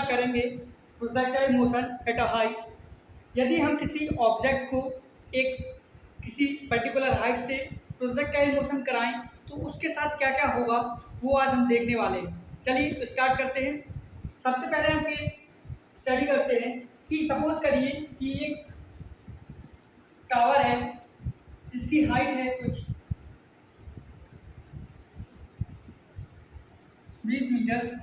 Start करेंगे projectile motion at a height. यदि हम किसी ऑब्जेक्ट को एक किसी पर्टिकुलर हाइट से प्रोजेक्टाइल मोशन कराएं तो उसके साथ क्या क्या होगा वो आज हम देखने वाले हैं। चलिए स्टार्ट करते हैं। सबसे पहले हम केस स्टडी करते हैं कि सपोज करिए कि एक टावर है जिसकी हाइट है कुछ 20 मीटर।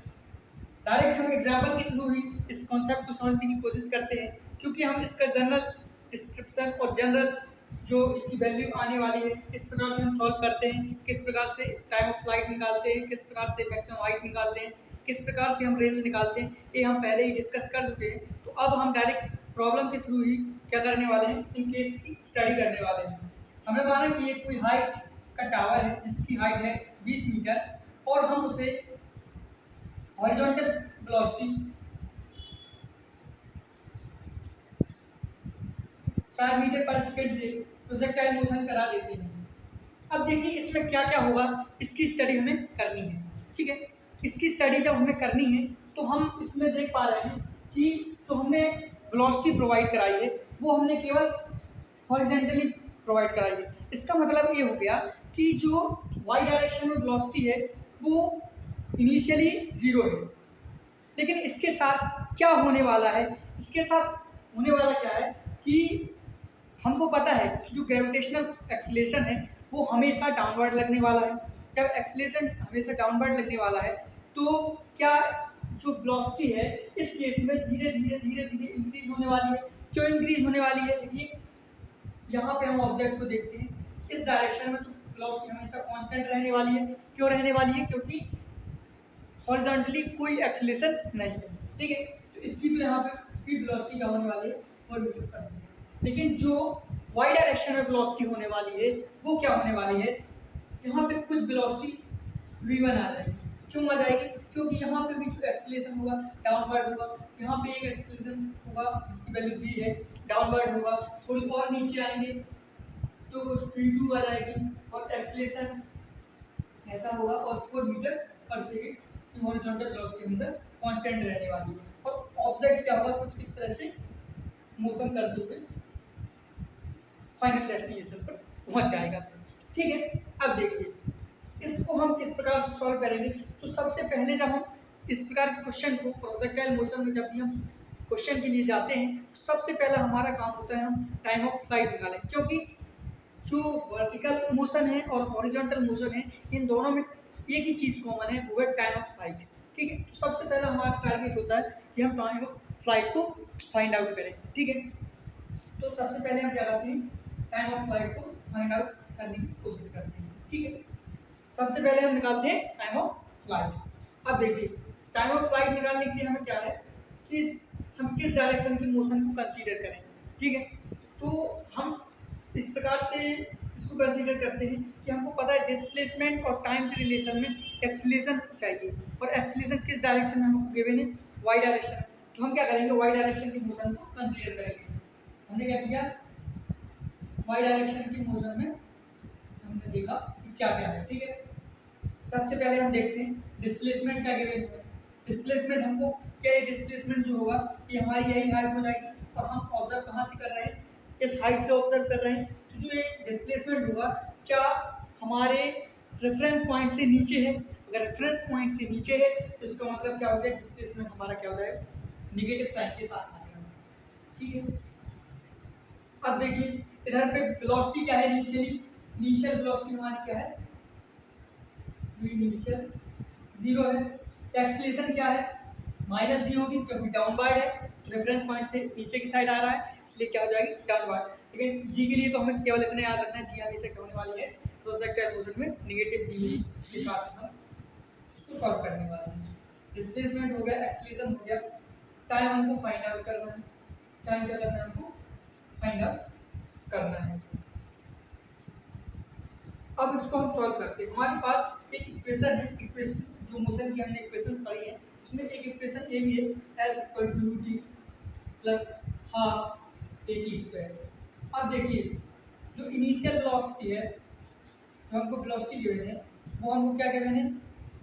डायरेक्ट हम एग्जाम्पल के थ्रू ही इस कॉन्सेप्ट को समझने की कोशिश करते हैं, क्योंकि हम इसका जनरल डिस्क्रिप्शन और जनरल जो इसकी वैल्यू आने वाली है किस प्रकार से हम सॉल्व करते हैं, किस प्रकार से टाइम ऑफ फ्लाइट निकालते हैं, किस प्रकार से मैक्सिमम हाइट निकालते हैं, किस प्रकार से हम रेंज निकालते हैं, ये हम पहले ही डिस्कस कर चुके हैं। तो अब हम डायरेक्ट प्रॉब्लम के थ्रू ही क्या करने वाले हैं, इन केस की स्टडी करने वाले हैं। हमें माना कि ये कोई हाइट का टावर है जिसकी हाइट है 20 मीटर और हम उसे हॉरिजॉन्टल वेलोसिटी 4 मीटर पर सेकंड से प्रोजेक्टाइल मोशन करा देते हैं। अब देखिए इसमें क्या क्या होगा, इसकी स्टडी हमें करनी है। ठीक है, इसकी स्टडी जब हमें करनी है तो हम इसमें देख पा रहे हैं कि तो हमने वेलोसिटी प्रोवाइड कराई है वो हमने केवल हॉरिजॉन्टली प्रोवाइड कराई है। इसका मतलब ये हो गया कि जो वाई डायरेक्शन में वेलोसिटी है वो इनिशियली 0 है, लेकिन इसके साथ क्या होने वाला है, इसके साथ होने वाला क्या है कि हमको पता है कि जो ग्रेविटेशनल एक्सीलरेशन है वो हमेशा डाउनवर्ड लगने वाला है। जब एक्सीलरेशन हमेशा डाउनवर्ड लगने वाला है तो क्या जो वेलोसिटी है इस केस में धीरे धीरे धीरे धीरे इंक्रीज होने वाली है। क्यों इंक्रीज होने वाली है, देखिए यहाँ पे हम ऑब्जेक्ट को देखते हैं इस डायरेक्शन में तो वेलोसिटी हमेशा कांस्टेंट रहने वाली है। क्यों रहने वाली है, क्योंकि हॉरिजॉन्टली कोई एक्सीलरेशन नहीं है। ठीक है, तो इसकी भी यहाँ पे भी वेलोसिटी क्या होने वाली है 4 मीटर पर सेकंड। लेकिन जो वाई डायरेक्शन में वेलोसिटी होने वाली है वो क्या होने वाली है, यहाँ पे कुछ वेलोसिटी v1 आ जाएगी। क्यों आ जाएगी, क्योंकि यहाँ पे भी जो एक्सीलरेशन होगा डाउनवर्ड होगा, यहाँ पे एक एक्सीलरेशन होगा जिसकी वैल्यू g है डाउनवर्ड होगा, थोड़ी और नीचे आएंगे तो कुछ v2 आ जाएगी और एक्सीलरेशन ऐसा होगा और 4 मीटर पर सेकंड हॉरिजॉन्टल वेलोसिटी हमेशा कांस्टेंट रहने वाली है और ऑब्जेक्ट क्या होगा कुछ इस तरह से मोशन करते हुए फाइनल डेस्टिनेशन पर पहुंच जाएगा। ठीक है, अब देखिए इसको हम किस प्रकार से सॉल्व करेंगे। तो सबसे पहले जब हम इस प्रकार के क्वेश्चन को प्रोजेक्टाइल मोशन में जब भी हम क्वेश्चन के लिए जाते हैं तो सबसे पहला हमारा काम होता है हम टाइम ऑफ फ्लाइट निकालें, क्योंकि जो वर्टिकल मोशन है और हॉरिजॉन्टल मोशन है इन दोनों में एक ही चीज़ कॉमन है, वो है टाइम ऑफ फ्लाइट। ठीक है, तो सबसे पहला हमारा टारगेट होता है कि हम टाइम ऑफ फ्लाइट को फाइंड आउट करें। ठीक है, तो सबसे पहले हम क्या करते हैं टाइम ऑफ फ्लाइट को फाइंड आउट करने की कोशिश करते हैं। ठीक है, सबसे पहले हम निकालते हैं टाइम ऑफ फ्लाइट। अब देखिए टाइम ऑफ फ्लाइट निकालने के लिए हमें क्या है कि हम किस डायरेक्शन की मोशन को कंसीडर करें। ठीक है, तो हम इस प्रकार से इसको कंसीडर करते हैं कि हमको पता है डिस्प्लेसमेंट और टाइम के रिलेशन में एक्सीलरेशन चाहिए और एक्सीलरेशन किस डायरेक्शन में हमको गिवन है, वाई डायरेक्शन। तो हम क्या करेंगे वाई डायरेक्शन की मोशन को कंसीडर करेंगे। हमने क्या किया वाई डायरेक्शन की मोशन में हमने देखा कि क्या क्या है। ठीक है, सबसे पहले हम देखते हैं डिस्प्लेसमेंट क्या गिवन है। डिस्प्लेसमेंट हमको क्या है, डिस्प्लेसमेंट जो होगा ये हमारी यही हाइट हो जाएगी और हम ऑब्जर्व कहाँ से कर रहे हैं, इस हाइट से ऑब्जर्व कर रहे हैं। तो जो ये डिस्प्लेसमेंट होगा क्या हमारे रेफरेंस पॉइंट से नीचे है, अगर रेफरेंस पॉइंट से नीचे है तो इसका मतलब क्या हो गया डिस्प्लेसमेंट हमारा क्या हो जाएगा नेगेटिव साइन के साथ आएगा। ठीक है, अब देखिए इधर पे वेलोसिटी क्या है, इनिशियल वेलोसिटी हमारी क्या है इनिशियल 0 है। एक्सीलरेशन क्या है -g होगी क्योंकि डाउनवर्ड है, रेफरेंस पॉइंट से नीचे की साइड आ रहा है इसलिए क्या हो जाएगी डाउनवर्ड। लेकिन g के लिए तो हमें केवल इतना याद रखना है g हमेशा क्या होने वाली है प्रोजेक्टाइल मोशन में नेगेटिव g के साथ हम इसको सॉल्व करने वाले हैं। डिस्प्लेसमेंट हो गया, एक्सीलरेशन हो गया, टाइम हमको फाइंड आउट करना है। टाइम क्या करना है हमको फाइंड आउट करना है। अब इसको हम सॉल्व करते हैं। हमारे पास एक इक्वेशन है, इक्वेशन जो मोशन की हमने इक्वेशन पढ़ी है उसमें एक इक्वेशन ये भी है s = ut plus half at²। अब देखिए जो इनिशियल वेलोसिटी है जो हमको वेलोसिटी गिवन है वो हमको क्या गिवन है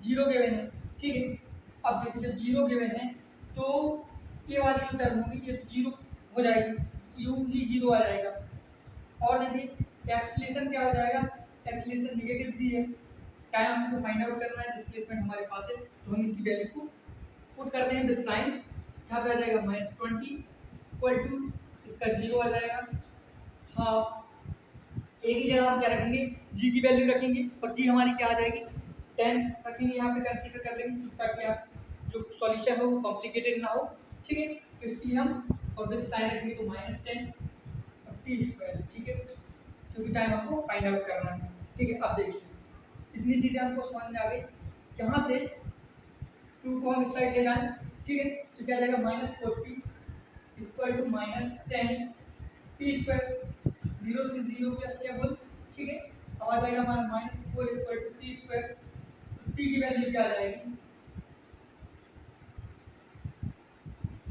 0 गिवन है। ठीक है, अब देखिए जब 0 गिवन है तो ये वाली जो टर्म होगी ये जीरो हो जाएगी, यू ही जीरो आ जाएगा। और देखिए एक्सीलरेशन क्या हो जाएगा, एक्सीलरेशन नेगेटिव जी है, टाइम हमको फाइंड आउट करना है, डिस्प्लेसमेंट हमारे पास है तो हम इनकी वैल्यू को पुट करते हैं विद साइन, यहाँ पे आ जाएगा -20 इक्वल टू इसका जीरो आ जाएगा। हाँ एक ही जगह हम क्या रखेंगे, जी की वैल्यू रखेंगे और जी हमारी क्या आ जाएगी 10 रखेंगे, यहाँ पे कंसीडर कर लेंगे ताकि आप जो सॉल्यूशन हो वो कॉम्प्लिकेटेड ना हो। ठीक है, तो इसके लिए हम और विद साइन रखेंगे तो -10 और t²। ठीक है, क्योंकि टाइम हमको फाइंड आउट करना है। ठीक है, अब देखिए इतनी चीजें हमको समझ में आ गई, यहाँ से 2 को हम इस साइड ले जाएं। ठीक है, तो क्या जाएगा -40 इक्वल टू -10 t², 0 से 0 क्या बोल। ठीक है, अब आ जाएगा -4 इक्वल टू t², टी की वैल्यू क्या आ जाएगी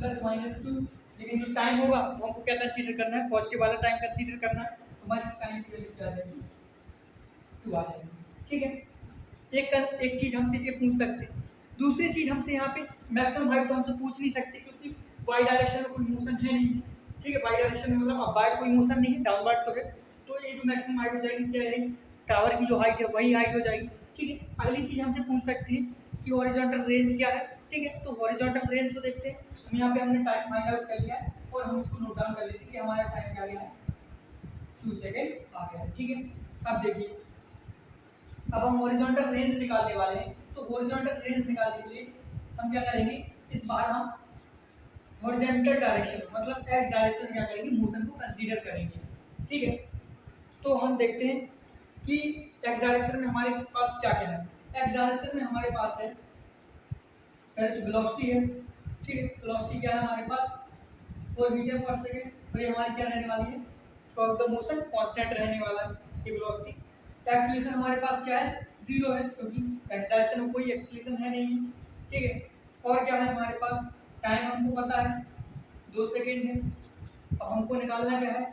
+-2, लेकिन जो टाइम होगा वो हमको क्या कंसीडर करना है, पॉजिटिव वाला टाइम कंसीडर करना है, हमारी टाइम की वैल्यू क्या आ जाएगी 2 आ जाएगी। ठीक है, एक चीज हमसे ये पूछ सकते हैं, दूसरी चीज हमसे यहाँ पे मैक्सिमम हाइट तो हमसे पूछ नहीं सकते क्योंकि वाई डायरेक्शन में कोई मोशन है नहीं। ठीक है, वाई डायरेक्शन में मतलब अपवार्ड कोई मोशन नहीं है, डाउनवर्ड तो है, तो ये जो मैक्सिमम हाइट हो जाएगी क्या है, टावर की जो हाइट है वही हाइट हो जाएगी। ठीक है, अगली चीज हमसे पूछ सकती है कि हॉरिजॉन्टल रेंज क्या है। ठीक है, तो हॉरिजॉन्टल रेंज को देखते हैं हम, यहाँ पे हमने टाइम फाइंड आउट कर लिया है और हम इसको नोट डाउन कर लेते हैं कि हमारा टाइम क्या गया है 2 सेकेंड आ गया है। ठीक है, अब देखिए अब हम हॉरिजॉन्टल रेंज निकालने वाले हैं, तो हॉरिजॉन्टल रेंज निकालने के लिए हम क्या करेंगे, इस बार हम हॉरिजॉन्टल डायरेक्शन मतलब एक्स डायरेक्शन क्या करेंगे, मोशन को कंसीडर करेंगे। ठीक है, तो हम देखते हैं कि एक्स डायरेक्शन में हमारे पास क्या क्या है। एक्स डायरेक्शन में हमारे पास है पहले तो वेलोसिटी है। ठीक है, वेलोसिटी क्या है हमारे पास 4 मीटर पर सेकेंड, और ये हमारी क्या रहने वाली है, थ्रू द मोशन कांस्टेंट रहने वाला है ये वेलोसिटी। एक्सीलरेशन हमारे पास क्या है, 0 है क्योंकि एक्स डायरेक्शन में कोई एक्सीलरेशन है नहीं। ठीक है, और क्या है हमारे पास, टाइम हमको पता है 2 सेकेंड है। अब हमको निकालना क्या है,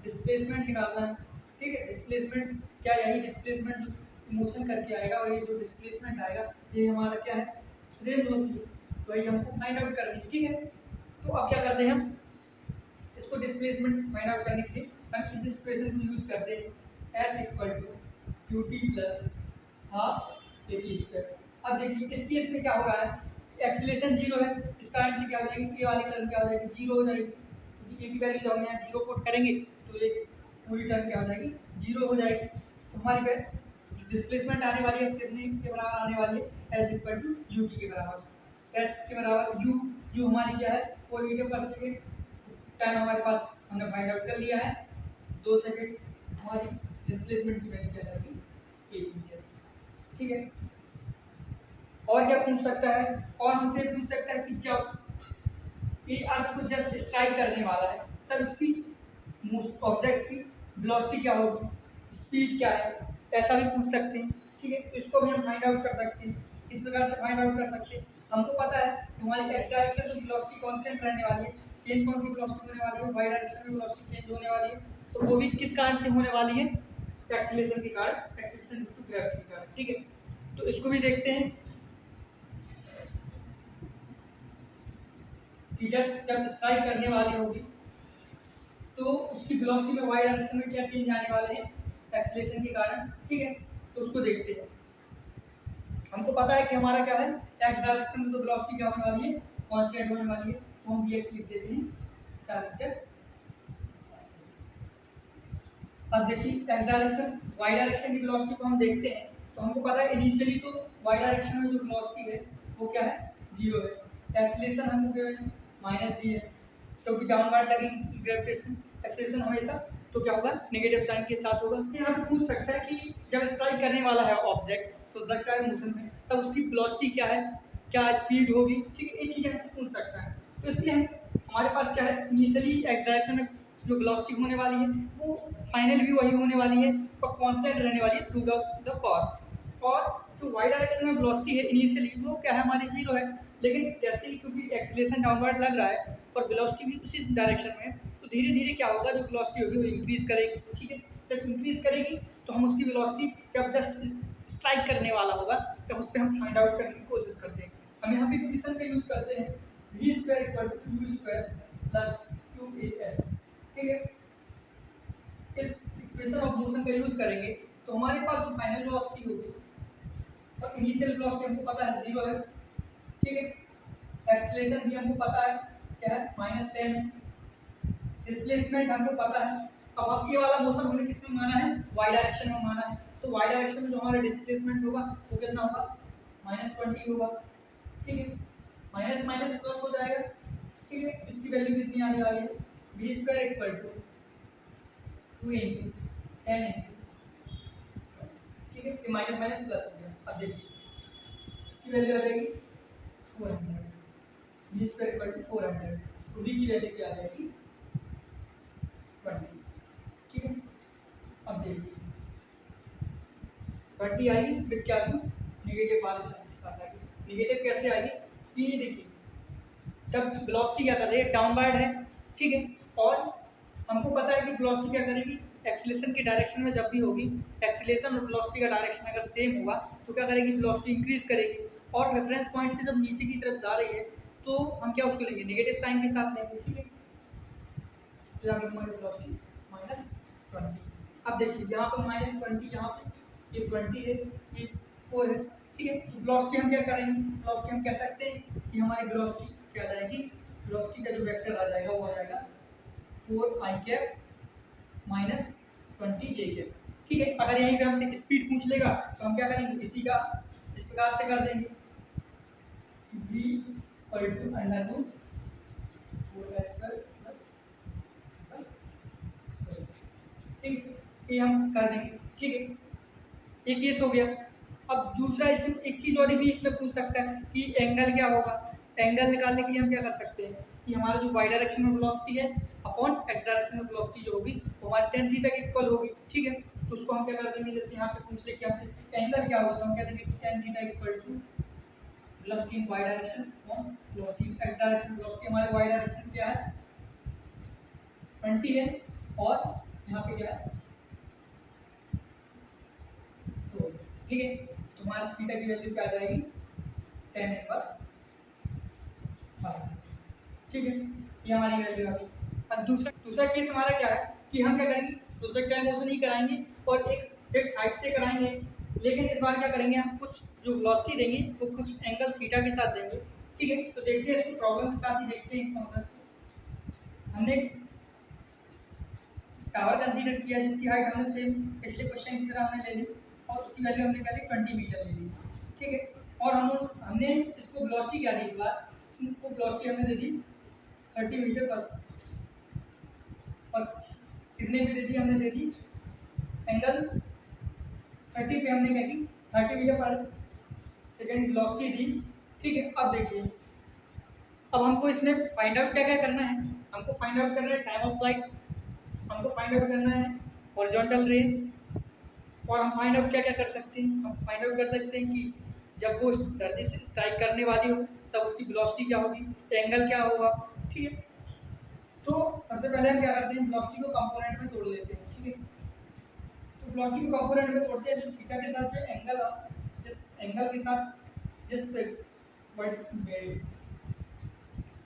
डिस्प्लेसमेंट निकालना है। ठीक है, डिस्प्लेसमेंट क्या, यही डिस्प्लेसमेंट जो मोशन करके आएगा और ये जो डिस्प्लेसमेंट आएगा ये हमारा क्या है, रेंज होती है, तो वही हमको फाइंड आउट करनी है। ठीक है, तो अब क्या करते हैं हम इसको डिस्प्लेसमेंट फाइंड आउट करने के लिए हम इस इक्वेशन को यूज करते हैं, s equal to qt plus half at²। अब देखिए इस केस में क्या हो रहा है, एक्सीलरेशन 0 है, इस कारण से क्या हो जाएगी, ये वाली टर्म क्या हो जाएगी 0 हो जाएगी, क्योंकि a की वैल्यू जब हम यहाँ 0 पुट करेंगे तो ये पूरी टर्म क्या हो जाएगी 0 हो जाएगी। तो हमारी डिस्प्लेसमेंट आने वाली है कितने के बराबर आने वाली है, s इक्वल टू ut के बराबर, s के बराबर u हमारी क्या है 4 मीटर पर सेकेंड, टाइम हमारे पास हमने फाइंड आउट कर लिया है 2 सेकेंड, हमारी डिस्प्लेसमेंट की वैल्यू क्या जाएगी 1 मीटर। ठीक है, और क्या पूछ सकता है, और हमसे पूछ सकता है कि जब ये अर्थ को जस्ट स्ट्राइक करने वाला है तब इसकी ऑब्जेक्ट की वेलोसिटी क्या होगी, स्पीड क्या है, ऐसा भी पूछ सकते हैं। ठीक है, तो इसको भी हम फाइंड आउट कर सकते हैं, इस प्रकार से फाइंड आउट कर सकते हैं। हमको पता है कि हमारी एक्स डायरेक्शन में वेलोसिटी कांस्टेंट रहने वाली है, चेंज कौन सी वेलोसिटी होने वाली है, वाई डायरेक्शन में वेलोसिटी चेंज होने वाली है, तो वो भी किस कारण से होने वाली है, एक्सीलरेशन के कारण, एक्सीलरेशन ड्यू टू ग्रेविटी के कारण। ठीक है, तो इसको भी देखते हैं कि जस्ट जब स्ट्राइक करने वाली होगी तो उसकी वेलोसिटी में वाई डायरेक्शन में क्या चेंज आने वाले हैं, एक्सीलरेशन के कारण। ठीक है, तो उसको देखते हैं। हमको पता है कि हमारा क्या है, एक्स डायरेक्शन में तो वेलोसिटी क्या होने वाली है, कांस्टेंट होने वाली है, तो हम vx लिख देते हैं 4 मीटर। अब देखिए एक्स डायरेक्शन वाई डायरेक्शन की वेलोसिटी को हम देखते हैं, तो हमको पता है इनिशियली तो वाई डायरेक्शन में जो वेलोसिटी है वो क्या है 0 है, एक्सीलरेशन हमको क्या है -g है, क्योंकि डाउनवर्ड लगेगी ग्रेविटेशन, एक्सीलरेशन हमेशा तो क्या होगा नेगेटिव साइन के साथ होगा। यहाँ पे पूछ सकता है कि जब स्ट्राइक करने वाला है ऑब्जेक्ट प्रोजेक्टाइल मोशन में तब उसकी वेलोसिटी क्या है, क्या स्पीड होगी। ठीक है, एक चीज हमसे पूछ सकता है, तो इसलिए हमारे पास क्या है, इनिशियली एक्स डायरेक्शन में जो वेलोसिटी होने वाली है वो फाइनल भी वही होने वाली है और कांस्टेंट रहने वाली है थ्रू द पाथ, और जो वाई डायरेक्शन में वेलोसिटी है इनिशियली वो क्या है हमारी 0 है, लेकिन जैसे ही क्योंकि एक्सीलरेशन डाउनवर्ड लग रहा है और वेलोसिटी भी उसी डायरेक्शन में है, तो धीरे धीरे क्या होगा जो वेलोसिटी होगी वो इंक्रीज करेगी। ठीक है, जब इंक्रीज करेगी तो हम उसकी वेलोसिटी जब जस्ट स्ट्राइक करने वाला होगा तब उस पर हम फाइंड आउट करने की कोशिश करते हैं। हम यहाँ पे इक्वेशन का यूज करते हैं v square equal to u square plus qas। ठीक है, इस इक्वेशन ऑफ मोशन का यूज करेंगे तो हमारे पास जो फाइनल वेलोसिटी होगी और इनिशियल वेलोसिटी हमको पता है 0 है। ठीक है, एक्सेलरेशन भी हमको पता है क्या है -10 है, डिस्प्लेसमेंट हमको पता है। अब ये वाला मोशन हमने किस में माना है, y डायरेक्शन में माना है, तो y डायरेक्शन में जो हमारा डिस्प्लेसमेंट होगा वो कितना होगा -20 होगा। ठीक है, माइनस माइनस प्लस हो जाएगा। ठीक है, इसकी वैल्यू कितनी आने वाली है, v square equal to 2 into 10 into, ठीक है, ये माइनस माइनस प्लस हो गया। अब देखिए इसकी वैल्यू आ जाएगी 400, v स्क्वायर इक्वल टू 400, तो v की वैल्यू क्या आ जाएगी 20। ठीक है, अब देखिए 20 आई फिर क्या थी, नेगेटिव वाले साइन के साथ आएगी। नेगेटिव कैसे आएगी, ये देखिए जब वेलोसिटी क्या कर रही है, डाउनवर्ड है। ठीक है, और हमको पता है कि वेलोसिटी क्या करेगी, एक्सीलरेशन की डायरेक्शन में जब भी होगी, एक्सीलरेशन और वेलोसिटी का डायरेक्शन अगर सेम होगा तो क्या करेगी, वेलोसिटी इंक्रीज करेगी। और रेफरेंस पॉइंट से जब नीचे की तरफ जा रही है तो हम क्या उसको लेंगे, नेगेटिव साइन के साथ लेंगे। ठीक है, तो यहाँ पे हमारी वेलोसिटी -20। अब देखिए यहाँ पर -20, यहाँ पे ये 20 है, ये 4 है। ठीक है, तो वेलोसिटी हम क्या करेंगे, वेलोसिटी हम कह सकते हैं कि हमारी वेलोसिटी क्या आ जाएगी, वेलोसिटी का जो वेक्टर आ जाएगा वो आ जाएगा 4i कैप -20 j कैप। ठीक है, अगर यहीं पे हमसे स्पीड पूछ लेगा तो हम क्या करेंगे, इसी का इस प्रकार से कर देंगे, v equal to under root 4 ठीक, ये हम कर देंगे। ठीक है, एक केस हो गया। अब दूसरा इसमें एक चीज और भी इसमें पूछ सकता है कि एंगल क्या होगा। एंगल निकालने के लिए हम क्या कर सकते हैं कि हमारा जो y डायरेक्शन में वेलोसिटी है अपॉन x डायरेक्शन में वेलोसिटी जो होगी वो हमारी tan थीटा के इक्वल होगी। ठीक है, तो उसको हम क्या कर देंगे, जैसे यहाँ पे पूछ ले कि हमसे एंगल क्या होगा तो हम कह देंगे tan theta equal to velocity in y direction upon velocity in x direction. Velocity हमारे y डायरेक्शन क्या है 20 है और यहाँ पे क्या है, तो ठीक है, तो हमारी थीटा की वैल्यू क्या आ जाएगी, tan इनवर्स 5। ठीक है, ये हमारी वैल्यू आ गई। अब दूसरा केस हमारा क्या है कि हम क्या करेंगे, प्रोजेक्टाइल मोशन ही कराएंगे और एक साइड से कराएंगे, लेकिन इस बार क्या करेंगे, हम कुछ जो वेलोसिटी देंगे वो कुछ एंगल थीटा के साथ देंगे। ठीक है, तो देखते हैं इसको प्रॉब्लम के साथ ही देखते हैं। हमने टावर कंसीडर किया जिसकी हाइट हमने सेम पिछले क्वेश्चन की तरह हमने ले ली और उसकी वैल्यू हमने क्या ली 20 मीटर ले ली। ठीक है, और हमने इसको वेलोसिटी क्या दी, इस बार इसको वेलोसिटी हमने दे दी 30 मीटर पर, और कितने पे दे दी, हमने दे दी एंगल 30 पे हमने क्या की 30 मीटर पर सेकेंड वेलोसिटी दी। ठीक है, अब देखिए अब हमको इसमें फाइंड आउट क्या क्या करना है, हमको फाइंड आउट करना है टाइम ऑफ फ्लाइट, हमको फाइंड आउट करना है हॉरिजॉन्टल रेंज, और हम फाइंड आउट क्या क्या कर सकते हैं, हम फाइंड आउट कर सकते हैं कि जब वो धरती से स्ट्राइक करने वाली हो तब उसकी वेलोसिटी क्या होगी, एंगल क्या होगा। ठीक है, तो सबसे पहले हम क्या करते हैं, वेलोसिटी को कंपोनेंट में तोड़ लेते हैं। ठीक है, तो वेलोसिटी को कंपोनेंट में तोड़ते हैं, जो थीटा के साथ जो एंगल जिस एंगल के साथ जिस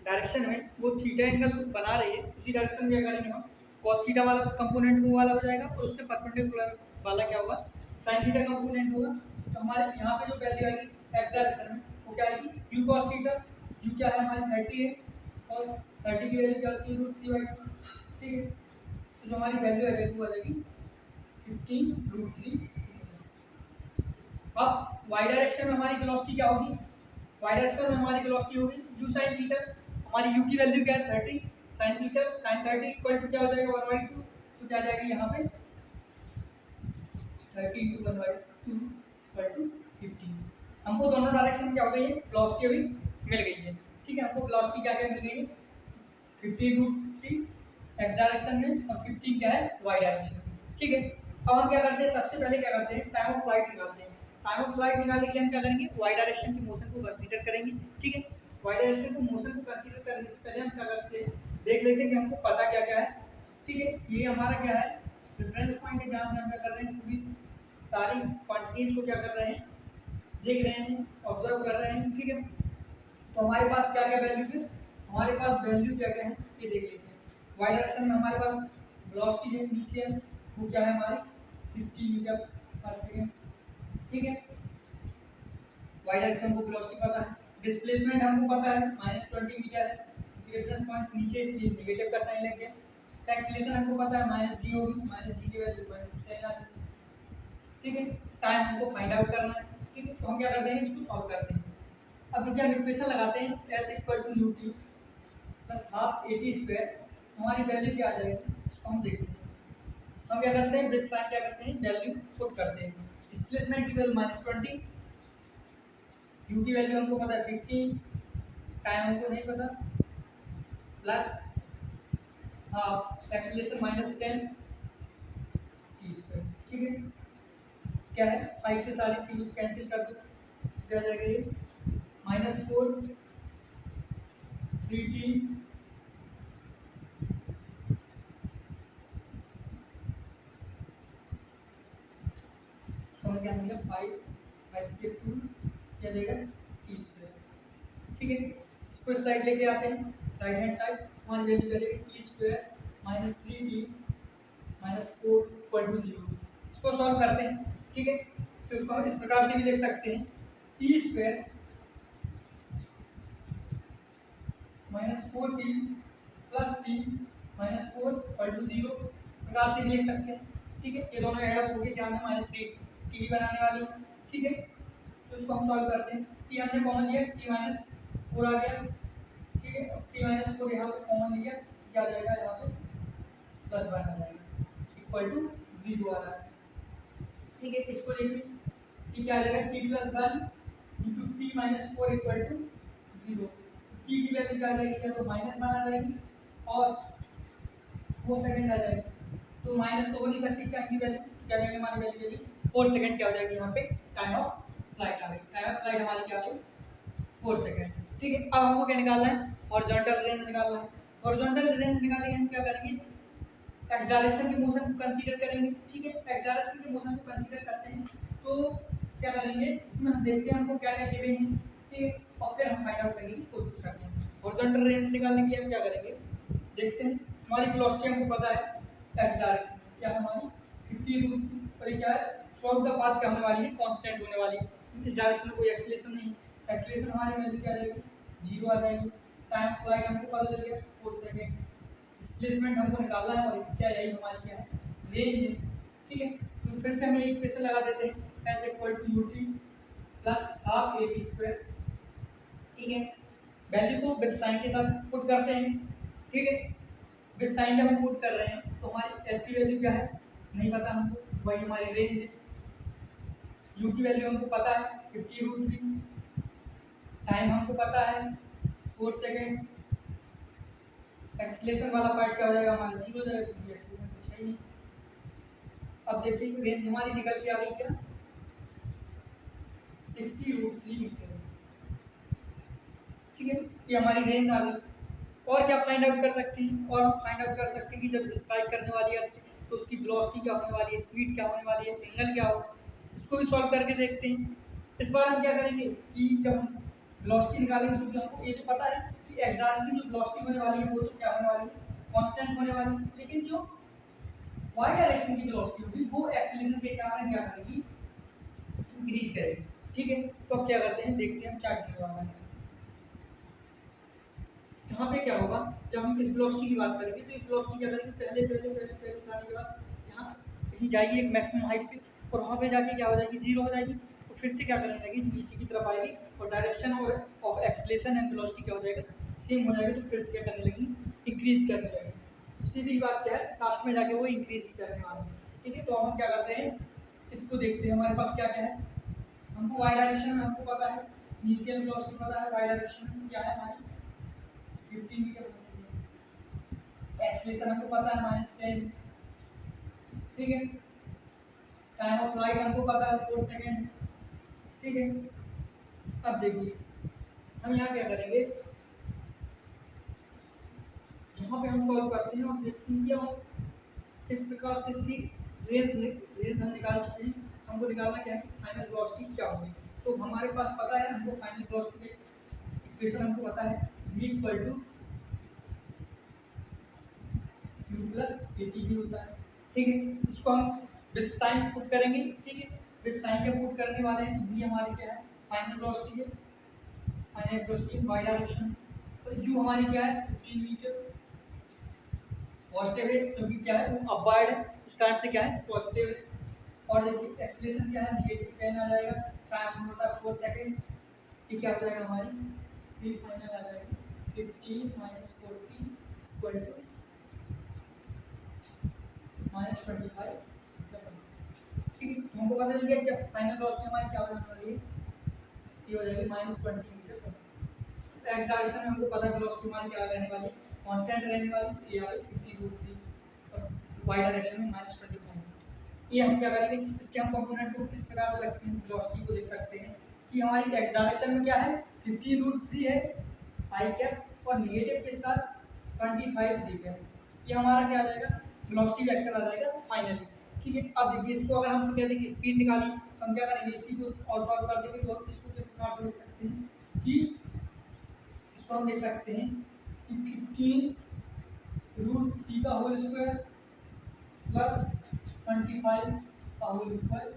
डायरेक्शन में वो थीटा एंगल बना रही है उसी डायरेक्शन में क्या करेंगे हम, cos थीटा वाला कंपोनेंट वो वाला हो जाएगा और उससे परपेंडिकुलर वाला क्या होगा, sin थीटा कंपोनेंट होगा। तो हमारे यहाँ पे जो वैल्यू आएगी x डायरेक्शन में वो क्या आएगी u cos थीटा, u क्या है हमारी 30 है और 30 की वैल्यू क्या होती है √3/2। ठीक है, तो जो हमारी वैल्यू आ जाएगी वो आ जाएगी 15√3। अब y डायरेक्शन में हमारी वेलोसिटी क्या होगी, y डायरेक्शन में हमारी वेलोसिटी होगी u sin थीटा, हमारी u की वैल्यू क्या है 30, sin theta sin 30 equal to क्या हो जाएगा 1/2, तो क्या आ जाएगी यहाँ पे 30 × 1/2 इक्वल टू 15। हमको दोनों डायरेक्शन में क्या हो गई है, वेलोसिटी अभी मिल गई है। ठीक है, हमको वेलोसिटी क्या क्या मिल गई है 15√3 x डायरेक्शन में और 15 क्या है y डायरेक्शन में। ठीक है, अब हम क्या करते हैं, सबसे पहले क्या करते हैं टाइम ऑफ फ्लाइट निकालते हैं। टाइम ऑफ फ्लाइट निकालने के लिए हम क्या करेंगे, y डायरेक्शन की मोशन को कंसीडर करेंगे। ठीक है, y डायरेक्शन की मोशन को कंसीडर करने से पहले हम क्या करते हैं, देख लेते हैं कि हमको पता क्या क्या है। ठीक है, ये हमारा क्या है रेफरेंस पॉइंट है जहाँ से हम क्या कर रहे हैं, पूरी सारी क्वांटिटीज को क्या कर रहे हैं, देख रहे हैं, ऑब्जर्व कर रहे हैं। ठीक है, तो हमारे पास क्या क्या वैल्यू है, हमारे पास वैल्यू क्या क्या है ये देख लेते हैं। वाई डायरेक्शन में हमारे पास वेलोसिटी है इनिशियल, वो क्या है हमारी 50 मीटर पर सेकेंड, ठीक है। वाई डायरेक्शन को वेलोसिटी पता है, डिस्प्लेसमेंट हमको पता है -20 मीटर है, रेफरेंस पॉइंट नीचे इसलिए नेगेटिव का साइन लग गया। एक्सीलरेशन हमको पता है -g होगी, -g की वैल्यू -10 आ रही है, ठीक है। टाइम हमको फाइंड आउट करना है, ठीक है। तो हम क्या करते हैं इसको सॉल्व करते हैं। अब देखिए हम इक्वेशन लगाते हैं s = ut plus half at square, हमारी वैल्यू क्या आ जाएगी इसको हम देखते हैं। हम क्या करते हैं विद साइन क्या करते हैं वैल्यू पुट करते हैं। डिस्प्लेसमेंट की वैल्यू -20, u की वैल्यू हमको पता है 15, टाइम हमको नहीं पता, plus half acceleration -10 t square, ठीक है। क्या है 5 से सारी चीज कैंसिल कर दो, क्या जाएगा ये -4 3t क्या मिलेगा 5 के 2 क्या देगा t स्क्वायर, ठीक है। इसको इस साइड लेके आते हैं, राइट हैंड साइड हमारी वैल्यू क्या देगा t स्क्वायर -3t -4 = 0। इसको सॉल्व करते हैं, ठीक है। तो इसको हम इस प्रकार से भी लिख सकते हैं t square -4t plus t -4 = 0, इस प्रकार से भी लिख सकते हैं, ठीक है। ये दोनों ऐड अप होके क्या है -3t बनाने वाली है, ठीक है। तो इसको हम सॉल्व करते हैं, t हमने कॉमन लिया t -4 आ गया, ठीक है। अब t-4 यहाँ पे कॉमन लिया, क्या आ जाएगा यहाँ पे +1 आ जाएगा इक्वल टू 0 आ रहा है, ठीक है। इसको देखिए ये क्या आ जाएगा t+1 into t-4 equal to 0। t की वैल्यू क्या आ जाएगी या तो -1 आ जाएगी और 4 सेकंड आ जाएगी, तो माइनस तो हो नहीं सकती टाइम की वैल्यू, क्या जाएगी हमारी वैल्यू 4 सेकंड क्या हो जाएगी यहाँ पे टाइम ऑफ फ्लाइट आ गई। टाइम ऑफ फ्लाइट हमारी क्या आ गई 4 सेकंड, ठीक है। अब हमको क्या निकालना है हॉरिजॉन्टल रेंज निकालना है। हॉरिजॉन्टल रेंज निकालने के हम क्या करेंगे एक्स डायरेक्शन के मोशन को कंसीडर करेंगे, ठीक है। एक्स डायरेक्शन के मोशन को कंसीडर करते हैं तो क्या करेंगे इसमें हम देखते हैं हमको क्या क्या गिवन है, ठीक है। और फिर हम फाइंड आउट करने की कोशिश करते हैं। हॉरिजॉन्टल रेंज निकालने के लिए हम क्या करेंगे देखते हैं, हमारी वेलोसिटी हमको पता है एक्स डायरेक्शन क्या है हमारी 50 और ये क्या है थ्रू द पाथ क्या होने वाली है कांस्टेंट होने वाली है, इस डायरेक्शन में कोई एक्सीलरेशन नहीं है। एक्सीलरेशन हमारी वैल्यू क्या आ जाएगी 0 आ जाएगी। टाइम फ्लाइट हमको पता चल गया 4 सेकंड। डिस्प्लेसमेंट हमको निकालना है और क्या यही हमारी क्या है रेंज है, ठीक है। तो फिर से हम ये इक्वेशन लगा देते हैं s = ut plus half at square, ठीक है। वैल्यू को विद साइन के साथ पुट करते हैं, ठीक है। विद साइन जब हम पुट कर रहे हैं तो हमारी s की वैल्यू क्या है नहीं पता हमको, वही हमारी रेंज है। u की वैल्यू हमको पता है 50√3, टाइम हमको पता है 4 सेकंड। एक्सीलरेशन वाला पार्ट क्या हो जाएगा हमारा 0 हो जाएगा क्योंकि एक्सीलरेशन कुछ है ही नहीं। अब देखिए रेंज हमारी निकल के आ रही क्या 60√3 मीटर, ठीक है। ये हमारी रेंज आ गई। और क्या फाइंड आउट कर सकते हैं और हम फाइंड आउट कर सकते हैं कि जब स्ट्राइक करने वाली है तो उसकी वेलोसिटी क्या होने वाली है, स्पीड क्या होने वाली है, एंगल क्या होगा, इसको भी सॉल्व करके देखते हैं। इस बार हम क्या करेंगे कि जब हम वेलोसिटी निकालेंगे तो हमको ये तो पता है कि एक्स डायरेक्शन की जो वेलोसिटी होने वाली है वो तो क्या होने वाली है कांस्टेंट होने वाली है, लेकिन जो वाई डायरेक्शन की वेलोसिटी होगी वो एक्सीलरेशन के कारण क्या करेगी इंक्रीज करेगी, ठीक है। तो अब क्या करते हैं देखते हैं हम क्या करने वाला है। यहाँ पे क्या होगा जब हम इस वेलोसिटी की बात करेंगे तो इस वेलोसिटी क्या करेंगे पहले पहले पहले पहले जाने के बाद जहाँ कहीं जाएगी एक मैक्सिमम हाइट पे और वहाँ पे जाके क्या हो जाएगी 0 हो जाएगी, तो फिर से क्या करने लगेगी नीचे की तरफ आएगी और डायरेक्शन और ऑफ एक्सीलरेशन एंड वेलोसिटी क्या हो जाएगा सेम हो जाएगा, तो फिर से क्या करने लगेगी इंक्रीज करने लगेगी। सीधी बात क्या है लास्ट में जाके वो इंक्रीज ही करने वाला है, ठीक है। तो हम क्या करते हैं इसको देखते हैं हमारे पास क्या क्या है। हमको वाई डायरेक्शन में हमको पता है इनिशियल वेलोसिटी पता है, वाई डायरेक्शन में क्या है हमारी 15 मीटर पर सेकंड। एक्सीलरेशन हमको पता है -10, ठीक है। टाइम ऑफ फ्लाइट हमको पता है 4 सेकंड, ठीक है। अब देखिए हम यहाँ क्या करेंगे यहाँ पे हम सॉल्व करते हैं और देखते हैं कि हम इस प्रकार से इसकी रेंज हम निकाल चुके हैं। हमको निकालना क्या है कि फाइनल वेलोसिटी क्या होगी। तो हमारे पास पता है हमको फाइनल वेलोसिटी इक्वेशन हमको पता है v = 80 भी होता है। ठीक है, इसको हम विद साइन पुट करेंगे। ठीक है, विद साइन के पुट करने वाले हैं, तो v हमारी क्या है, फाइनल वेलोसिटी है, फाइनल वेलोसिटी वाई डायरेक्शन। तो u हमारी क्या है, 15 मीटर पॉजिटिव है, क्योंकि क्या है वो अपवर्ड है, स्टार्ट से क्या है पॉजिटिव है। और देखिए एक्सीलरेशन क्या है, नेगेटिव 10 आ जाएगा, टाइम होता है 4 सेकंड। ये क्या हो जाएगा हमारी v फाइनल आ जाएगी 15 माइनस 40 इक्वल टू माइनस 25। ठीक है, तो हमको पता चल गया कि फाइनल वेलोसिटी हमारी क्या होने वाली है, ये हो जाएगी माइनस 20 मीटर पर सेकंड। तो एक्स डायरेक्शन में हमको पता है वेलोसिटी हमारी क्या रहने वाली है, कांस्टेंट रहने वाली, तो ये आ गई 50√3 और वाई डायरेक्शन में माइनस 25। ये हम क्या करेंगे, इसके हम कंपोनेंट को इस प्रकार से रखते हैं, वेलोसिटी को लिख सकते हैं कि हमारी एक्स डायरेक्शन में क्या है 50√3 है आई कैप, और नेगेटिव के साथ 25 जी कैप। ये हमारा क्या आ जाएगा, वेलोसिटी वेक्टर आ जाएगा फाइनली। ठीक है, अब देखिए इसको अगर हमसे कहते हैं कि स्पीड निकाली, तो हम क्या करेंगे, इसी को और सॉल्व कर देंगे। तो इसको किस प्रकार से लिख सकते हैं कि इसको हम लिख सकते हैं कि 15√3 का होल स्क्वायर प्लस 25 का होल स्क्वायर,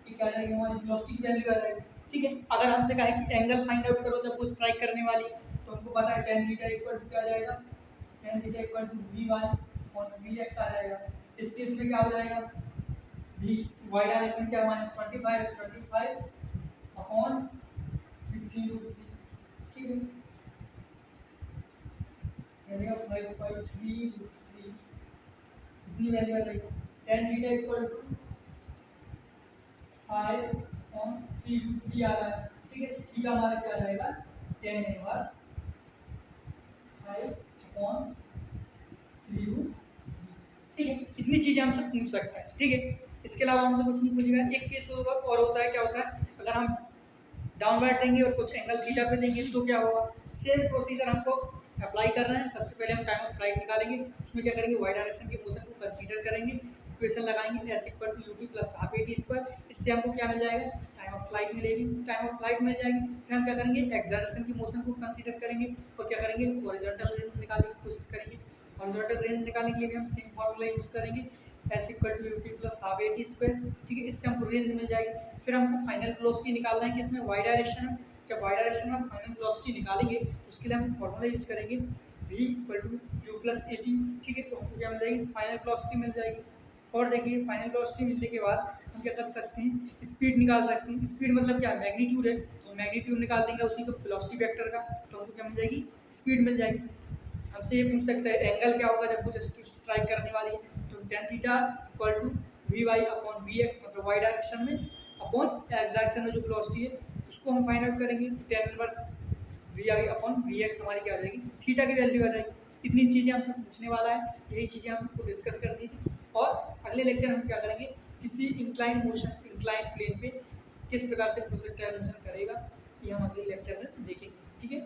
ये क्या आ जाएगी हमारी वेलोसिटी की वैल्यू आ जाएगी। ठीक है, अगर हमसे कहे कि एंगल फाइंड आउट करो जब वो स्ट्राइक करने वाली है, तो हमको पता है tan थीटा इक्वल टू क्या आ जाएगा, tan theta equal to vy और vx आ जाएगा। इस केस में क्या हो जाएगा, v y डायरेक्शन क्या माइनस 25 अपॉन 15√3। ठीक है, यानी 5.3√3 इतनी वैल्यू आ जाएगी। tan थीटा इक्वल टू 5.3√3 आ रहा है। ठीक है, थीटा हमारा क्या आ जाएगा, tan इनवर्स 5/3। ठीक है, इतनी चीजें हमसे पूछ सकता है। ठीक है, इसके अलावा हमसे कुछ नहीं पूछेगा। एक केस होगा और होता है, क्या होता है, अगर हम डाउनवर्ड देंगे और कुछ एंगल थीटा पे देंगे तो क्या होगा, सेम प्रोसीजर हमको अप्लाई करना है। सबसे पहले हम टाइम ऑफ फ्लाइट निकालेंगे, उसमें क्या करेंगे, वाई डायरेक्शन के मोशन को कंसीडर करेंगे, इक्वेशन लगाएंगे s equal to ut plus half at square. इससे हमको क्या मिल जाएगा, टाइम ऑफ फ्लाइट मिलेगी, टाइम ऑफ फ्लाइट मिल जाएगी। फिर हम क्या करेंगे, एक्सेलरेशन की मोशन को कंसीडर करेंगे और क्या करेंगे, हॉरिजॉन्टल रेंज निकालने की कोशिश करेंगे। हॉरिजॉन्टल रेंज निकालने के लिए भी हम सेम फार्मूला यूज करेंगे, s equal to ut plus half at square. ठीक है, इससे हमको रेंज मिल जाएगी। फिर हमको फाइनल वेलोसिटी निकालना है कि इसमें वाई डायरेक्शन है। जब वाई डायरेक्शन में हम फाइनल वेलोसिटी निकालेंगे, उसके लिए हम फार्मूला यूज करेंगे v equal to u plus at। ठीक है, तो हमको क्या मिल जाएगी, फाइनल वेलोसिटी मिल जाएगी। और देखिए फाइनल वेलोसिटी मिलने के बाद हम क्या कर सकते हैं, स्पीड निकाल सकते हैं। स्पीड मतलब क्या, मैग्नीट्यूड है, तो मैग्नीट्यूड निकाल देंगे उसी को वेलोसिटी वेक्टर का, तो हमको क्या मिल जाएगी, स्पीड मिल जाएगी। हमसे ये पूछ सकता है एंगल क्या होगा जब कुछ स्ट्राइक करने वाली है, तो tan theta equal to vy upon vx, मतलब y डायरेक्शन में अपॉन x डायरेक्शन में जो वेलोसिटी है उसको हम फाइंड आउट करेंगे। tan inverse vy upon vx हमारी क्या आ जाएगी, थीटा की वैल्यू आ जाएगी। इतनी चीज़ें हमसे पूछने वाला है, यही चीज़ें हमको डिस्कस करनी थी। और अगले लेक्चर हम क्या करेंगे, किसी इंक्लाइन मोशन, इंक्लाइन प्लेन पे किस प्रकार से प्रोजेक्टाइल मोशन करेगा, ये हम अगले लेक्चर में देखेंगे। ठीक है।